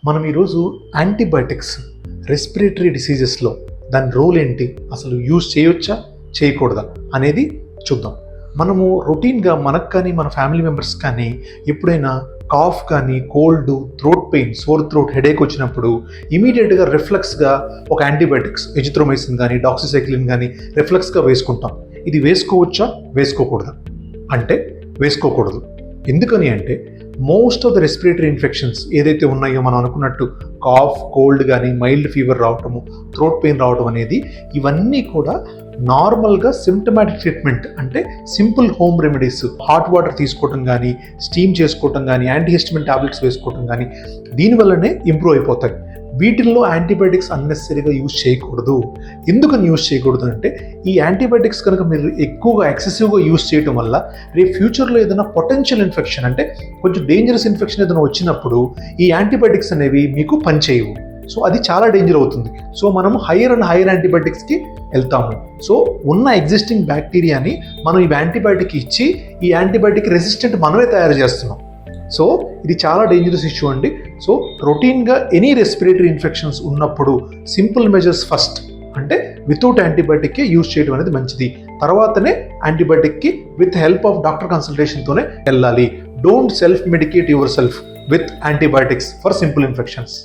మనం ఈరోజు antibiotics respiratory డిసీజెస్లో దాని రోల్ ఏంటి, అసలు యూజ్ చేయొచ్చా చేయకూడదా అనేది చూద్దాం. మనము రొటీన్గా మనకు కానీ మన ఫ్యామిలీ మెంబర్స్ కానీ ఎప్పుడైనా కాఫ్ కానీ cold, throat pain, sore throat, headache వచ్చినప్పుడు ఇమీడియట్గా రిఫ్లెక్స్గా ఒక యాంటీబయాటిక్స్ ఎజిథ్రోమైసిన్ కానీ డాక్సిసైక్లిన్ కానీ రిఫ్లెక్స్గా వేసుకుంటాం. ఇది వేసుకోవచ్చా వేసుకోకూడదా అంటే వేసుకోకూడదు. ఎందుకని అంటే most of the respiratory infections ఏదైతే ఉన్నాయో మనం అనుకున్నట్టు కాఫ్, కోల్డ్ కానీ మైల్డ్ ఫీవర్ రావటము, థ్రోట్ పెయిన్ రావటం అనేది ఇవన్నీ కూడా నార్మల్గా సిమ్టమాటిక్ ట్రీట్మెంట్ అంటే simple home remedies, hot water తీసుకోవటం కానీ, స్టీమ్ చేసుకోవటం కానీ, యాంటీహిస్టమిన్ టాబ్లెట్స్ వేసుకోవటం కానీ దీనివల్లనే ఇంప్రూవ్ అయిపోతాయి. వీటిల్లో యాంటీబయాటిక్స్ అన్నెసరీగా యూజ్ చేయకూడదు. ఎందుకని యూజ్ చేయకూడదు అంటే ఈ యాంటీబయాటిక్స్ కనుక మీరు ఎక్కువగా ఎక్సెసివ్గా యూజ్ చేయడం వల్ల రేపు ఫ్యూచర్లో ఏదైనా పొటెన్షియల్ ఇన్ఫెక్షన్ అంటే కొంచెం డేంజరస్ ఇన్ఫెక్షన్ ఏదైనా వచ్చినప్పుడు ఈ యాంటీబయాటిక్స్ అనేవి మీకు పనిచేయవు. సో అది చాలా డేంజర్ అవుతుంది. సో మనము హైయర్ అండ్ హైయర్ యాంటీబయాటిక్స్కి వెళ్తాము. సో ఉన్న ఎగ్జిస్టింగ్ బ్యాక్టీరియాని మనం ఈ యాంటీబయాటిక్ ఇచ్చి ఈ యాంటీబయాటిక్ రెసిస్టెంట్ మనమే తయారు చేస్తున్నాం. సో ఇది చాలా డేంజరస్ ఇష్యూ అండి. సో రొటీన్గా ఎనీ రెస్పిరేటరీ ఇన్ఫెక్షన్స్ ఉన్నప్పుడు సింపుల్ మెజర్స్ ఫస్ట్ అంటే వితౌట్ యాంటీబయాటిక్కే యూజ్ చేయడం అనేది మంచిది. తర్వాతనే యాంటీబయాటిక్కి విత్ హెల్ప్ ఆఫ్ డాక్టర్ కన్సల్టేషన్తోనే వెళ్ళాలి. Don't self మెడికేట్ your self with antibiotics for simple infections.